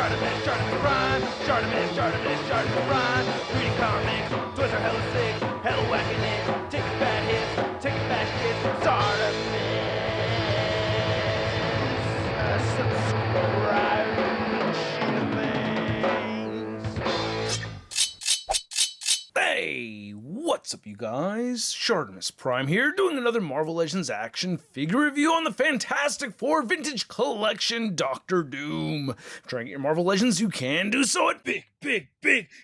Shartimus Prime, Shartimus Prime. Reading comics, toys are hella sick, hella whacking it. Taking bad hits, taking bad shit. Subscribe. Hey, what's up you guys? Shartimus Prime here, doing another Marvel Legends action figure review on the Fantastic Four Vintage Collection Doctor Doom. If you're trying to get your Marvel Legends, you can do so at Big.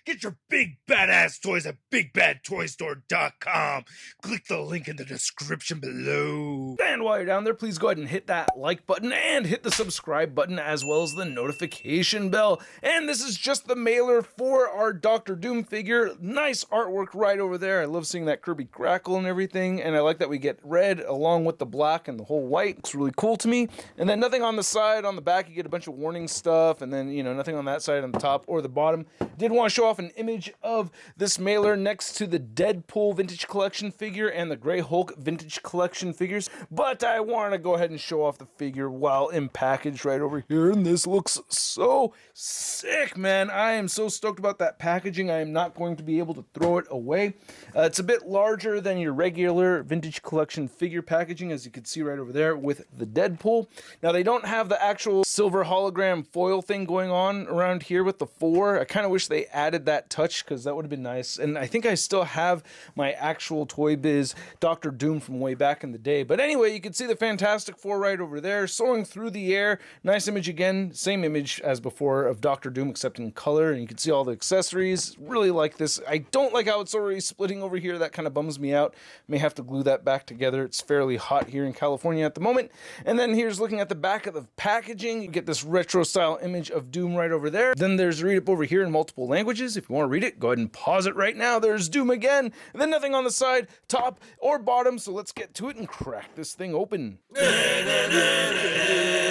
Get your big badass toys at bigbadtoystore.com. Click the link in the description below. And while you're down there, please go ahead and hit that like button and hit the subscribe button as well as the notification bell. And this is just the mailer for our Doctor Doom figure. Nice artwork right over there. I love seeing that Kirby crackle and everything. And I like that we get red along with the black and the whole white. It's really cool to me. And then nothing on the side. On the back, you get a bunch of warning stuff. And then, you know, nothing on that side on the top or the bottom. Did want to show off an image of this mailer next to the Deadpool Vintage Collection figure and the Grey Hulk Vintage Collection figures, but I want to go ahead and show off the figure while in package right over here, and this looks so sick, man. I am so stoked about that packaging. I am not going to be able to throw it away. It's a bit larger than your regular Vintage Collection figure packaging, as you can see right over there with the Deadpool. Now, they don't have the actual silver hologram foil thing going on around here with the 4. I kind of wish they added that touch because that would have been nice. And I think I still have my actual Toy Biz Doctor Doom from way back in the day. But anyway, you can see the Fantastic Four right over there soaring through the air. Nice image again. Same image as before of Doctor Doom except in color. And you can see all the accessories. Really like this. I don't like how it's already splitting over here. That kind of bums me out. May have to glue that back together. It's fairly hot here in California at the moment. And then here's looking at the back of the packaging. You get this retro style image of Doom right over there. Then there's read up over here in multiple languages. If you want to read it, go ahead and pause it right now. There's Doom again, and then nothing on the side, top, or bottom, so let's get to it and crack this thing open.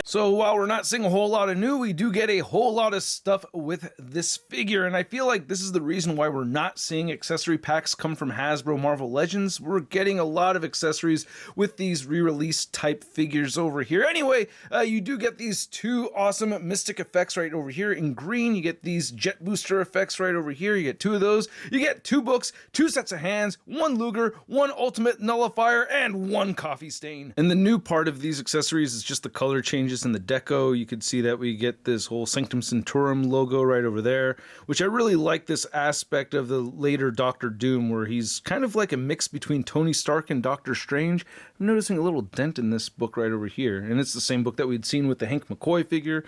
So while we're not seeing a whole lot of new, we do get a whole lot of stuff with this figure, and I feel like this is the reason why we're not seeing accessory packs come from Hasbro Marvel Legends. We're getting a lot of accessories with these re-release type figures over here. Anyway, you do get these two awesome Mystic effects right over here in green. You get these Jet Booster effects right over here. You get 2 of those. You get 2 books, 2 sets of hands, 1 Luger, 1 Ultimate Nullifier, and 1 Coffee Stain. And the new part of these accessories is just the color changes in the deco. You can see that we get this whole Sanctum Sanctorum logo right over there, which I really like this aspect of the later Doctor Doom where he's kind of like a mix between Tony Stark and Doctor Strange. I'm noticing a little dent in this book right over here, and it's the same book that we'd seen with the Hank McCoy figure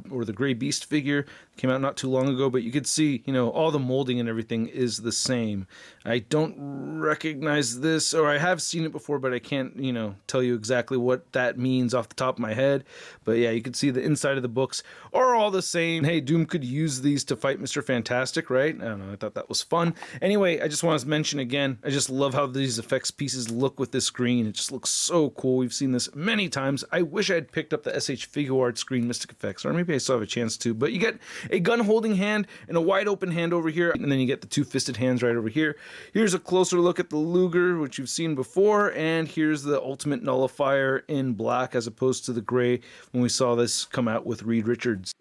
or the Grey Beast figure. Came out not too long ago, but you could see, you know, all the molding and everything is the same. I don't recognize this, or I have seen it before, but I can't, you know, tell you exactly what that means off the top of my head. But yeah, you can see the inside of the books are all the same. Hey, Doom could use these to fight Mr. Fantastic, right? I don't know, I thought that was fun. Anyway, I just want to mention again, I just love how these effects pieces look with this screen. It just looks so cool. We've seen this many times. I wish I had picked up the SH Figuarts screen Mystic Effects, or maybe I still have a chance to, but you get a gun holding hand and a wide open hand over here, and then you get the 2 fisted hands right over here. Here's a closer look at the Luger, which you've seen before, and here's the Ultimate Nullifier in black as opposed to the gray when we saw this come out with Reed Richards.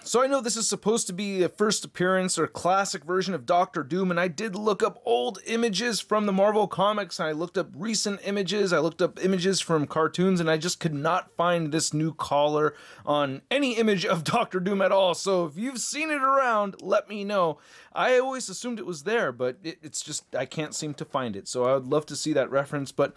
So I know this is supposed to be a first appearance or classic version of Doctor Doom, and I did look up old images from the Marvel Comics, and I looked up recent images, I looked up images from cartoons, and I just could not find this new collar on any image of Doctor Doom at all. So if you've seen it around, let me know. I always assumed it was there, but it's just, I can't seem to find it. So I would love to see that reference, but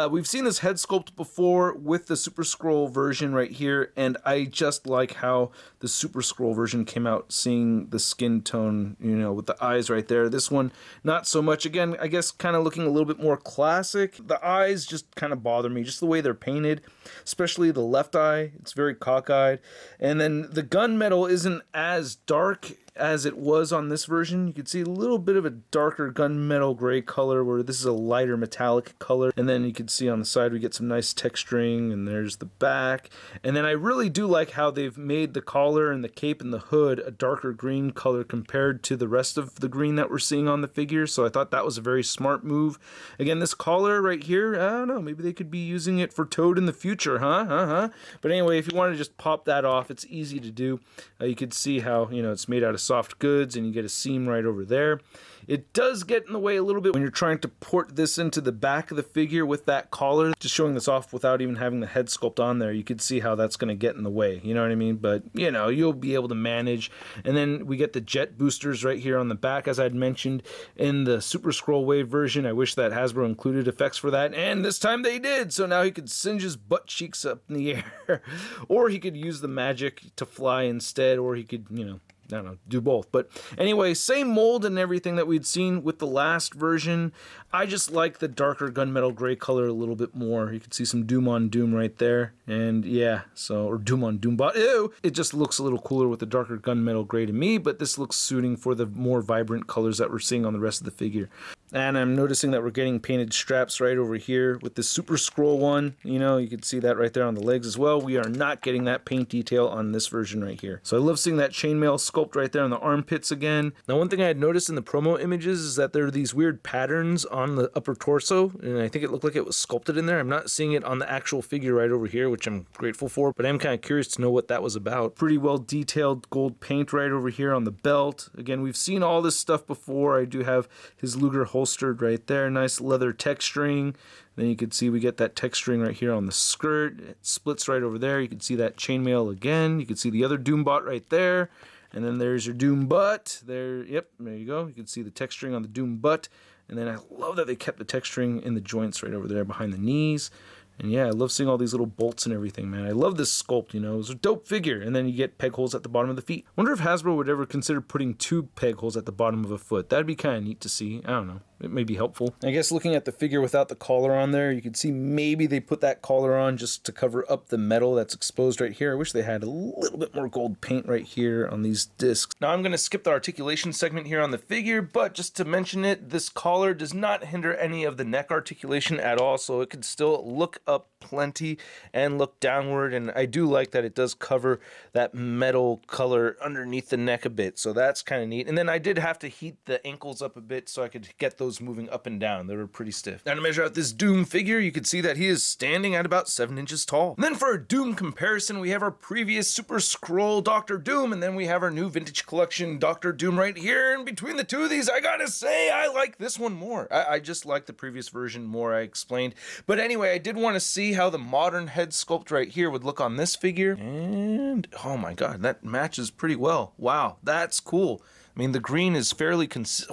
we've seen this head sculpt before with the Super Scroll version right here, and I just like how the Super Scroll version came out, seeing the skin tone, you know, with the eyes right there. This one, not so much. Again, I guess kind of looking a little bit more classic. The eyes just kind of bother me, just the way they're painted, especially the left eye. It's very cockeyed. And then the gunmetal isn't as dark as it was on this version. You can see a little bit of a darker gunmetal gray color, where this is a lighter metallic color. And then you can see on the side we get some nice texturing, and there's the back. And then I really do like how they've made the collar and the cape and the hood a darker green color compared to the rest of the green that we're seeing on the figure. So I thought that was a very smart move. Again, this collar right here, I don't know, maybe they could be using it for Toad in the future, huh? But anyway, if you want to just pop that off, it's easy to do. You can see how, you know, it's made out of soft goods, and you get a seam right over there. It does get in the way a little bit when you're trying to port this into the back of the figure with that collar. Just showing this off without even having the head sculpt on there, you can see how that's going to get in the way, you know what I mean? But, you know, you'll be able to manage. And then we get the jet boosters right here on the back, as I'd mentioned in the Super Scroll Wave version. I wish that Hasbro included effects for that, and this time they did. So now he could singe his butt cheeks up in the air, or he could use the magic to fly instead, or he could, you know, I don't know, do both. But anyway, same mold and everything that we'd seen with the last version. I just like the darker gunmetal gray color a little bit more. You can see some Doom on Doom right there. And yeah, so, or Doom on Doombot. Ew! It just looks a little cooler with the darker gunmetal gray to me, but this looks suiting for the more vibrant colors that we're seeing on the rest of the figure. And I'm noticing that we're getting painted straps right over here with the Super Scroll one. You know, you can see that right there on the legs as well. We are not getting that paint detail on this version right here. So I love seeing that chainmail sculpt right there on the armpits again. Now, one thing I had noticed in the promo images is that there are these weird patterns on the upper torso, and I think it looked like it was sculpted in there. I'm not seeing it on the actual figure right over here, which I'm grateful for, but I'm kind of curious to know what that was about. Pretty well detailed gold paint right over here on the belt. Again, we've seen all this stuff before. I do have his Luger holstered right there. Nice leather texturing. Then you can see we get that texturing right here on the skirt. It splits right over there. You can see that chainmail again. You can see the other Doombot right there. And then there's your Doom butt. There, yep, there you go. You can see the texturing on the Doom butt. And then I love that they kept the texturing in the joints right over there behind the knees. And yeah, I love seeing all these little bolts and everything, man. I love this sculpt, you know. It's a dope figure. And then you get peg holes at the bottom of the feet. Wonder if Hasbro would ever consider putting 2 peg holes at the bottom of a foot. That'd be kind of neat to see. I don't know. It may be helpful. I guess looking at the figure without the collar on there, you can see maybe they put that collar on just to cover up the metal that's exposed right here. I wish they had a little bit more gold paint right here on these discs. Now I'm going to skip the articulation segment here on the figure, but just to mention it, this collar does not hinder any of the neck articulation at all, so it could still look up plenty and look downward, and I do like that it does cover that metal color underneath the neck a bit, so that's kind of neat. And then I did have to heat the ankles up a bit so I could get those moving up and down. They were pretty stiff. Now to measure out this Doom figure, you can see that he is standing at about 7 inches tall. And then for a Doom comparison, we have our previous Super Scroll Dr. Doom, and then we have our new Vintage Collection Dr. Doom right here. And between the two of these, I gotta say, I like this one more. I just like the previous version more, I explained. But anyway, I did want to see how the modern head sculpt right here would look on this figure. And oh my god, that matches pretty well. Wow, that's cool. I mean, the green is fairly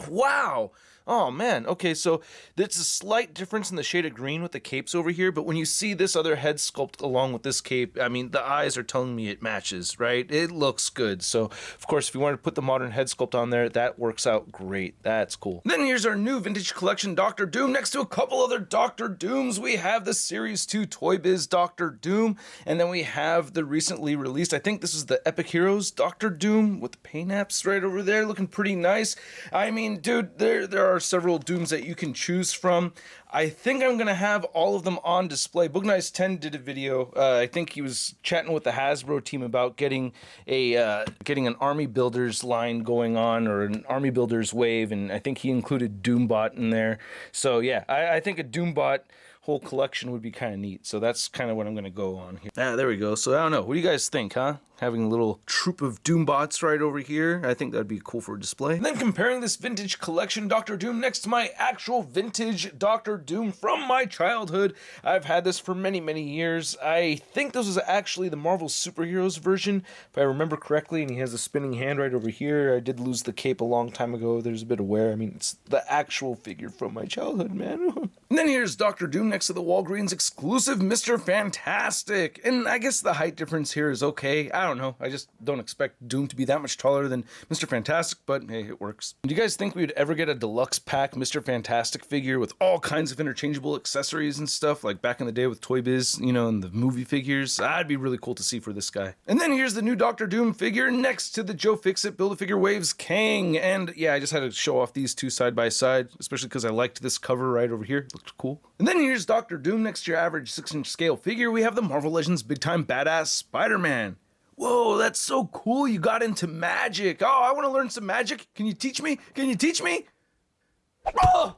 wow! Oh man, okay, so there's a slight difference in the shade of green with the capes over here, but when you see this other head sculpt along with this cape, I mean, the eyes are telling me it matches, right? It looks good. So, of course, if you want to put the modern head sculpt on there, that works out great. That's cool. Then here's our new Vintage Collection Dr. Doom. Next to a couple other Dr. Dooms, we have the Series 2 Toy Biz Dr. Doom, and then we have the recently released, I think this is the Epic Heroes Dr. Doom with the paint apps right over there, looking pretty nice. I mean, dude, there are several Dooms that you can choose from. I think I'm gonna have all of them on display. Boognice 10 did a video. I think he was chatting with the Hasbro team about getting an Army Builders line going on, or an Army Builders wave, and I think he included Doombot in there. So yeah, I think a Doombot whole collection would be kind of neat. So that's kind of what I'm going to go on here. There we go. So I don't know. What do you guys think, huh? Having a little troop of Doombots right over here. I think that'd be cool for a display. And then comparing this Vintage Collection Dr. Doom next to my actual vintage Dr. Doom from my childhood. I've had this for many, many years. I think this was actually the Marvel Superheroes version, if I remember correctly, and he has a spinning hand right over here. I did lose the cape a long time ago. There's a bit of wear. I mean, it's the actual figure from my childhood, man. And then here's Dr. Doom next to the Walgreens exclusive Mr. Fantastic. And I guess the height difference here is okay. I don't know. I just don't expect Doom to be that much taller than Mr. Fantastic, but hey, it works. Do you guys think we would ever get a deluxe pack Mr. Fantastic figure with all kinds of interchangeable accessories and stuff, like back in the day with Toy Biz, you know, and the movie figures? That'd be really cool to see for this guy. And then here's the new Dr. Doom figure next to the Joe Fixit Build-A-Figure Waves Kang. And yeah, I just had to show off these two side by side, especially because I liked this cover right over here. It looked cool. And then here's Dr. Doom next to your average 6-inch scale figure. We have the Marvel Legends Big Time Badass Spider-Man. Whoa, that's so cool. You got into magic. Oh, I want to learn some magic. Can you teach me? Can you teach me? Oh!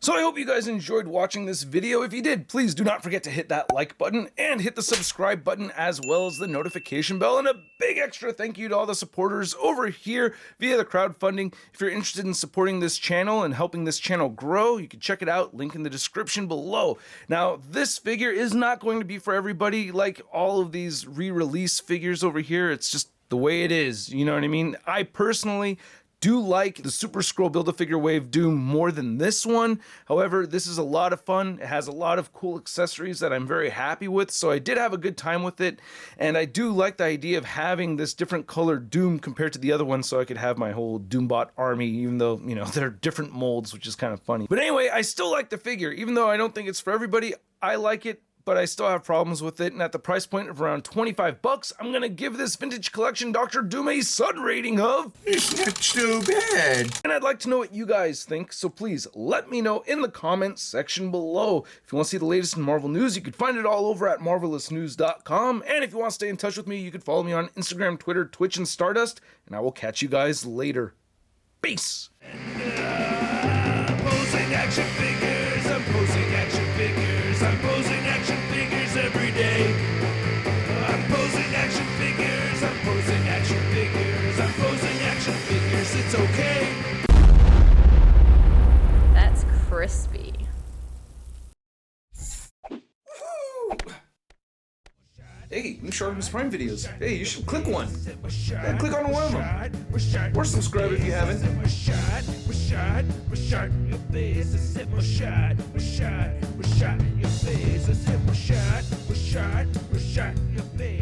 So I hope you guys enjoyed watching this video. If you did, please do not forget to hit that like button and hit the subscribe button as well as the notification bell. And a big extra thank you to all the supporters over here via the crowdfunding. If you're interested in supporting this channel and helping this channel grow, you can check it out, link in the description below. Now, this figure is not going to be for everybody like all of these re-release figures over here. It's just the way it is, you know what I mean? I personally do like the Super Scroll Build-A-Figure Wave Doom more than this one. However, this is a lot of fun. It has a lot of cool accessories that I'm very happy with, so I did have a good time with it. And I do like the idea of having this different colored Doom compared to the other one, so I could have my whole Doombot army, even though, you know, they're different molds, which is kind of funny. But anyway, I still like the figure. Even though I don't think it's for everybody, I like it, but I still have problems with it. And at the price point of around 25 bucks, I'm gonna give this vintage collection Dr. Doom a Sun rating of... It's not so bad. And I'd like to know what you guys think, so please let me know in the comments section below. If you want to see the latest in Marvel news, you can find it all over at marvelousnews.com. And if you want to stay in touch with me, you can follow me on Instagram, Twitter, Twitch, and Stardust. And I will catch you guys later. Peace! Posing action figures, I'm posing action figures, I'm posing action figures every day. I'm posing action figures, I'm posing action figures, I'm posing action figures, it's okay. That's crispy. Hey, new ShartimusPrime videos. Hey, you should click one. Yeah, click on one of them. Or subscribe if you haven't. Your face, a sip more shot, your face, a sip more shot, your face.